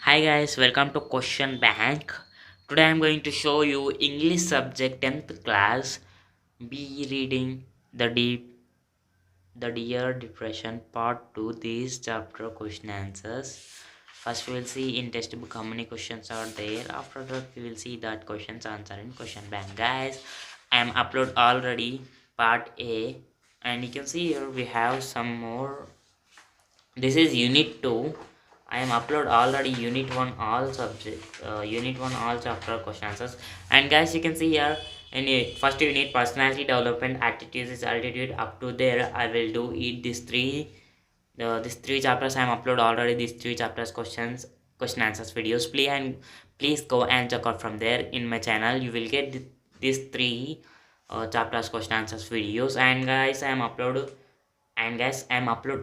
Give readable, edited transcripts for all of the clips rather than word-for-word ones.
Hi guys, welcome to Question Bank. Today I'm going to show you English subject 10th class B reading the Dear Depression part 2. These chapter question answers. First we will see in textbook how many questions are there. After that we will see that questions answer in question bank. Guys, I am upload already part A and you can see here we have some more. This is unit 2. I am upload already unit 1 all subject unit 1 all chapter question answers. And guys, you can see here in first unit personality development attitudes is altitude. Up to there I will do it these three chapters. I am upload already these three chapters question answers videos. Please go and check out from there in my channel. You will get these three chapters question answers videos. And guys, I'm upload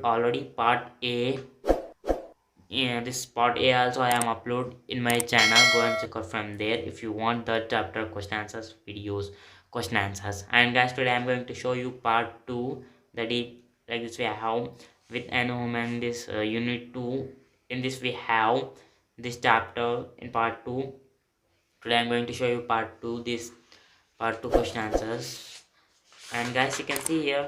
already part A. Yeah, this part A also I am upload in my channel. Go and check out from there if you want the chapter question answers videos, question answers. And guys, today I'm going to show you part 2. That is like this we have with an woman this unit 2. In this we have this chapter in part 2. Today I'm going to show you part 2, this part 2 question answers. And guys, you can see here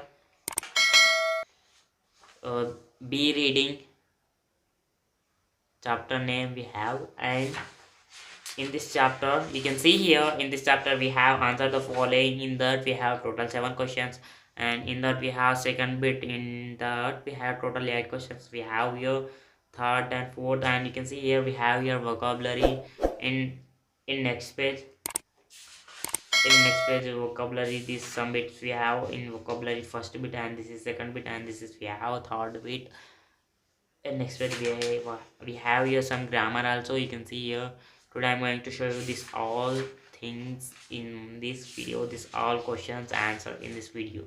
uh, B reading chapter name we have. And in this chapter you can see here in this chapter we have answered the following. In that we have total 7 questions, and in that we have second bit. In that we have total 8 questions. We have here third and fourth, and you can see here we have here vocabulary. In next page, vocabulary, these some bits we have in vocabulary first bit, and this is second bit, and this is we have third bit. And next page we have here some grammar also. You can see here today I'm going to show you this all things in this video, this all questions answer in this video.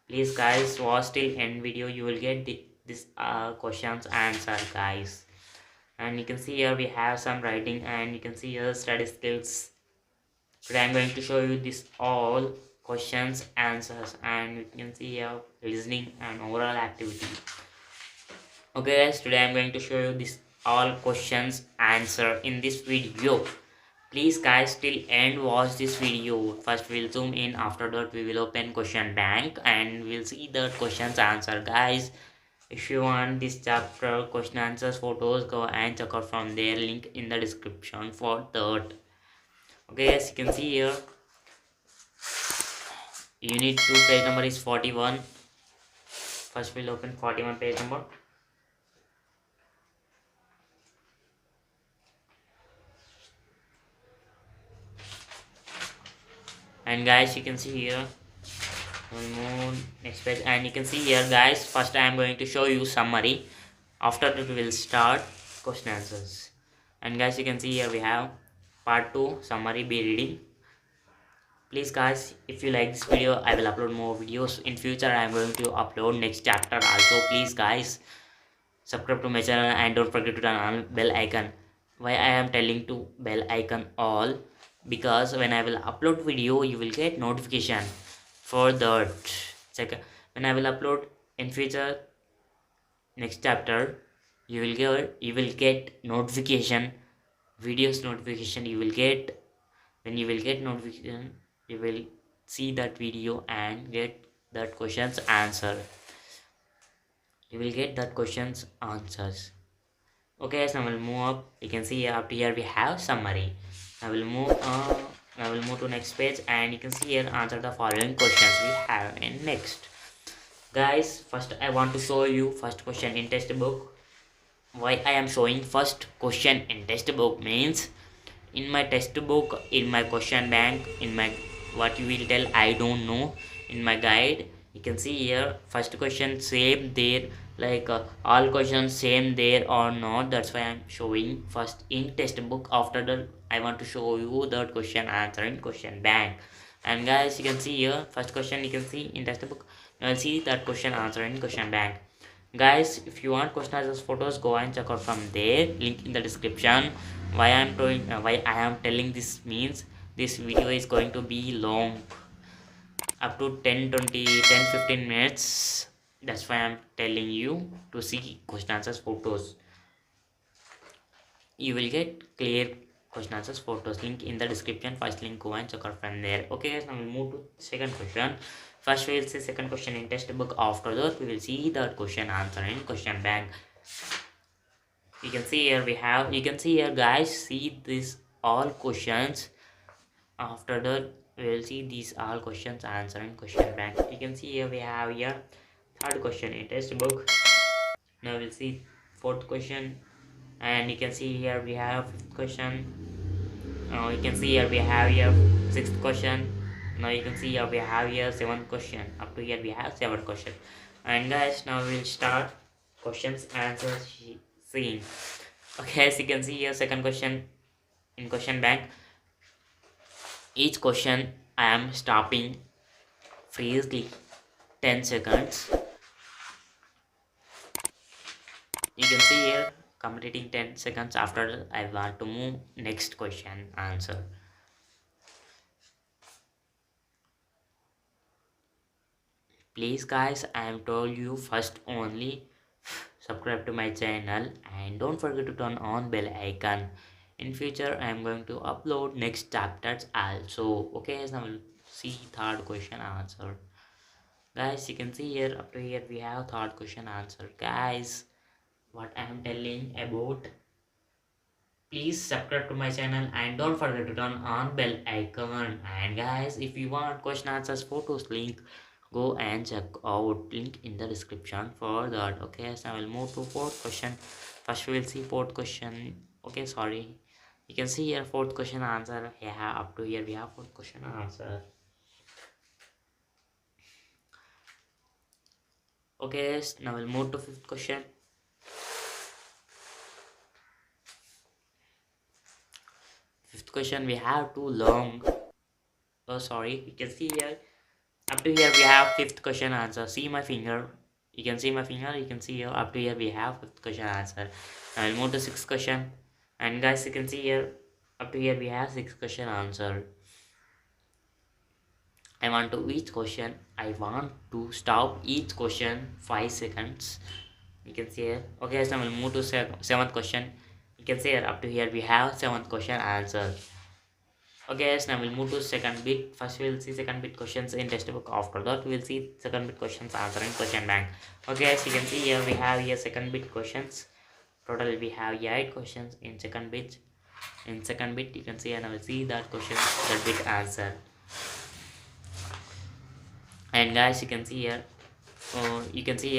Please guys watch till end video. You will get this questions answer guys. And you can see here we have some writing, and you can see here study skills. Today I'm going to show you this all questions answers, and you can see here listening and oral activity. Okay guys, today I'm going to show you this all questions answer in this video. Please guys till end watch this video. First we'll zoom in, after that we will open question bank and we'll see the questions answer guys. If you want this chapter question answers photos, go and check out from there, link in the description for that. Okay guys, you can see here unit 2 page number is 41. First we'll open 41 page number. And guys, you can see here we'll move next page, and you can see here guys, first I am going to show you summary. After that we will start question answers. And guys, you can see here we have part 2 summary B reading. Please guys, if you like this video, I will upload more videos in future. I am going to upload next chapter also. Please guys, subscribe to my channel and don't forget to turn on bell icon. Why I am telling to bell icon all? Because when I will upload video, you will get notification for that. Check when I will upload in future next chapter, you will get notification, videos notification. You will get, when you will get notification, you will see that video and get that questions answer. You will get that questions answers. Okay, so I will move up. You can see up here we have summary. I will move to next page, and you can see here answer the following questions we have in next. Guys, first I want to show you first question in textbook. Why I am showing first question in textbook means, in my textbook, in my question bank, in my what you will tell I don't know, in my guide you can see here first question same there, like all questions same there or not. That's why I'm showing first in textbook. After that I want to show you that question answer in question bank. And guys, you can see here first question you can see in textbook, you will see that question answer in question bank. Guys, if you want question answers photos, go and check out from there, link in the description. Why I am telling this means, this video is going to be long, up to 10-15 minutes. That's why I'm telling you to see question answers photos. you will get clear question answers photos link in the description. First link, go and check out from there. Okay guys, now we'll move to second question. First we will see second question in textbook. After that we will see third question answer in question bank. You can see here you can see here guys, see this all questions. After that we will see these all questions answer in question bank. You can see here we have here third question in textbook. Now we'll see fourth question, and you can see here we have fifth question. Now you can see here we have here sixth question. Now you can see here we have here seventh question. Up to here we have seventh question. And guys, now we'll start questions answers seeing. Okay, as you can see here second question in question bank. Each question I am stopping freely 10 seconds. You can see here completing 10 seconds. After I want to move next question answer. Please guys, I am told you first only subscribe to my channel and don't forget to turn on bell icon. In future I am going to upload next chapters also. Okay, so we'll see third question answer. Guys, you can see here up to here we have third question answer. Guys, what I am telling about, please subscribe to my channel and don't forget to turn on bell icon. And guys, if you want question answers photos link, go and check out link in the description for that. Okay, so I will move to fourth question. First we will see fourth question. Okay, sorry, you can see here fourth question answer. Yeah, up to here we have fourth question answer. Okay, now we'll move to fifth question. Fifth question we have too long. Oh sorry, you can see here up to here we have fifth question answer. See my finger, you can see my finger, you can see here up to here we have fifth question answer. I will move to sixth question, and guys you can see here up to here we have sixth question answer. I want to stop each question 5 seconds. You can see here. Okay, so I will move to seventh question. You can see here up to here we have seventh question answer. Okay, so now we'll move to second bit. First we'll see second bit questions in textbook. After that we'll see second bit questions answer in question bank. Okay, as you can see here we have here second bit questions. Total we have 8 questions in second bit. In second bit you can see, and I will see that question, that bit answer. And guys you can see here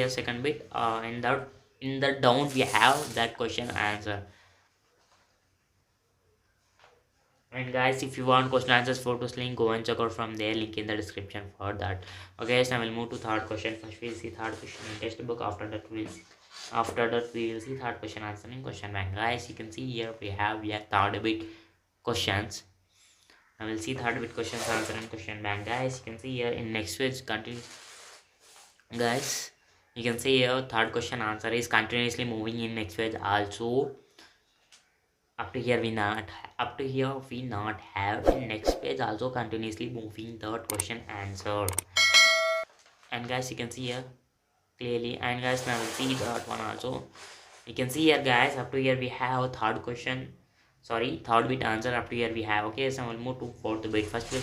second bit, in the down we have that question answer. And guys, if you want question answers photos link, go and check out from there, link in the description for that. Okay, so I will move to third question. First we will see third question in textbook. After that we will see third question answer in question bank. Guys, you can see here we have third bit questions. I will see third bit questions answer in question bank. Guys, you can see here in next page continue. Guys, you can see here third question answer is continuously moving in next page also. Up to here we not have in next page also continuously moving third question answer. And guys you can see here clearly. And guys now we'll see that one also. You can see here guys, up to here we have third bit answer. Up to here we have. Okay, so we'll move to fourth bit. First we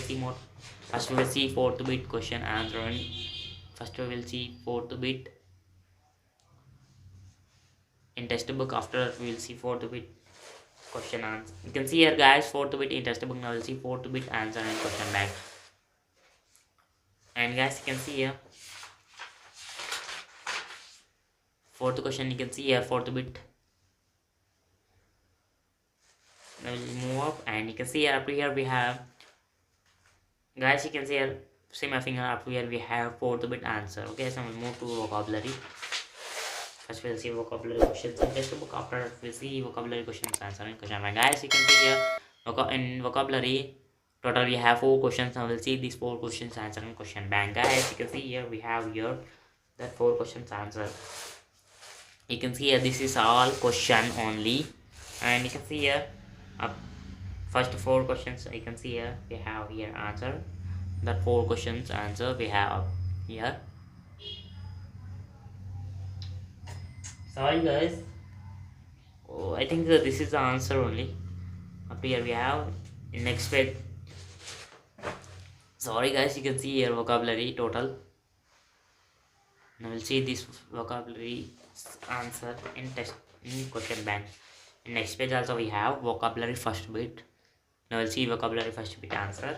will see fourth bit question answer. And first we will see fourth bit in textbook. After we will see fourth bit question answer. You can see here guys fourth bit in textbook. Now we'll see fourth bit answer in question bank. And guys you can see here fourth question, you can see here fourth bit. Now we'll move up, and you can see here up to here we have, guys you can see here, see my finger, up to here we have fourth bit answer. Okay, so we'll move to vocabulary. First we'll see vocabulary questions in textbook. After that we'll see vocabulary questions answer in question bank. Guys you can see here in vocabulary total we have 4 questions. Now we'll see these 4 questions answer in question bank. Guys you can see here we have here that 4 questions answer. You can see here this is all question only, and you can see here first 4 questions. You can see here we have here answer, that 4 questions answer we have here. Sorry guys, Oh, I think that this is the answer only. Up here we have in next page. Sorry guys, you can see here vocabulary total. Now we'll see this vocabulary answer in test in question bank. In next page also we have vocabulary first bit. Now we'll see vocabulary first bit answer.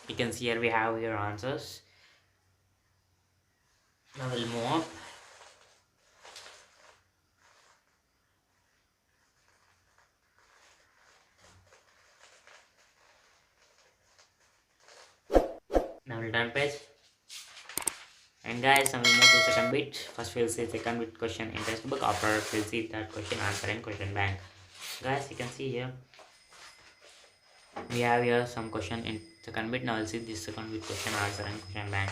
You can see here we have your answers. Now we'll move on. Now we'll turn page. And guys, now we'll move to second bit. First we'll see second bit question in textbook. After we'll see that question answer in question bank. Guys, you can see here we have here some question in second bit. Now we'll see this second bit question answer in question bank.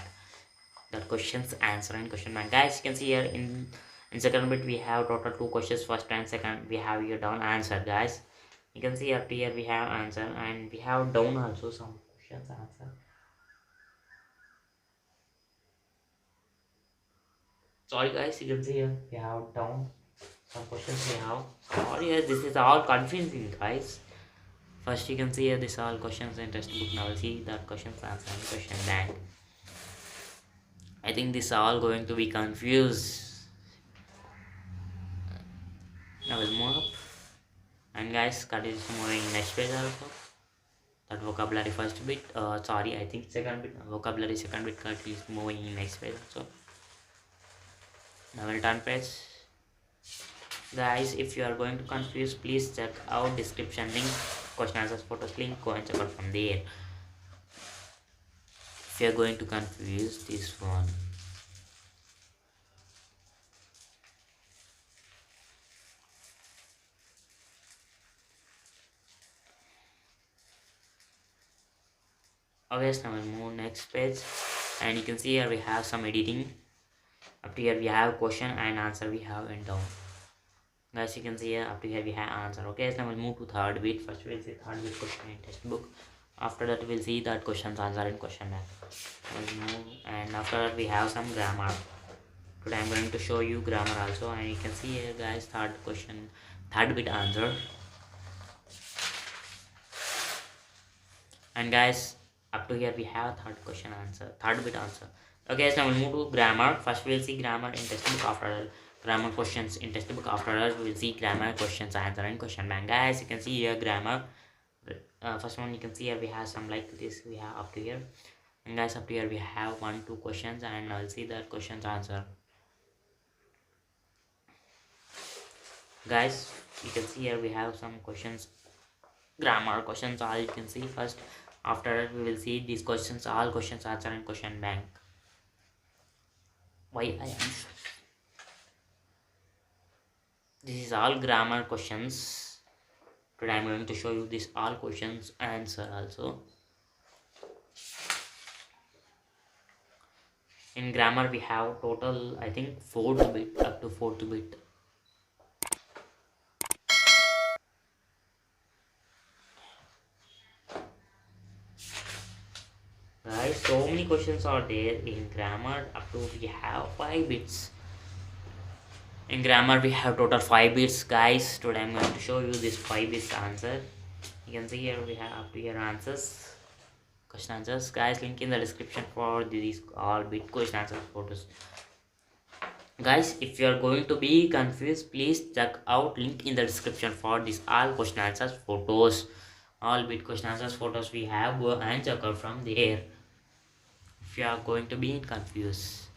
That questions answer in question bank. Guys, you can see here in second bit we have total two questions. First and second we have here down answer. Guys, you can see up here we have answer and we have down also some questions answer. Sorry guys, you can see here we have down some questions we have. Sorry guys, this is all confusing guys. First you can see here this all questions in textbook. Now we'll see that questions answer in question bank. I think this all going to be confused. Now we'll move up. And guys, that is moving next page also. That vocabulary first bit. Sorry, I think second bit. Vocabulary second bit cut is moving in next page also. Now we'll turn page. Guys, if you are going to confuse, please check out description link, question answers photos link, go and check out from there. If you are going to confuse this one. Okay, so now we'll move next page. And you can see here we have some editing. Up to here we have question and answer we have and down. Guys, you can see here up to here we have answer. Okay, so now we'll move to third bit. First we'll see third bit question in textbook. After that we'll see that questions answer in question bank. And after that we have some grammar. Today I'm going to show you grammar also, and you can see here guys third bit answer. And guys, up to here we have third bit answer. Okay, so now we'll move to grammar. First we'll see grammar in textbook. After grammar questions in textbook. After that we'll see grammar questions answer in question bank. Guys, you can see here grammar. First one you can see here we have some like this we have up to here. And guys, up to here we have 1-2 questions, and I'll see that questions answer. Guys, you can see here we have some questions, grammar questions all you can see first. After that we will see these questions, all questions answer in question bank. Why I am this is all grammar questions. Today I'm going to show you this all questions answer also. In grammar we have total I think 4th bit up to 4th bit. Guys, so many questions are there in grammar. Up to we have 5 bits. In grammar we have total 5 bits. Guys, today I'm going to show you this 5 bits answer. You can see here we have up to here answers, question answers. Guys, link in the description for these all bit question answers photos. Guys, if you are going to be confused, please check out link in the description for this all question answers photos. All bit question answers photos we have, go and check out from there if you are going to be confused.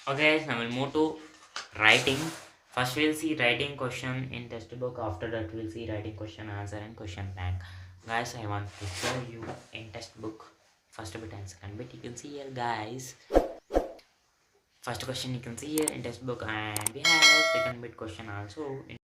Okay, guys, now we'll move to writing. First, we'll see writing question in textbook. After that, we'll see writing question answer and question bank. Guys, I want to show you in textbook first bit and second bit. You can see here, guys. First question you can see here in textbook, and we have second bit question also in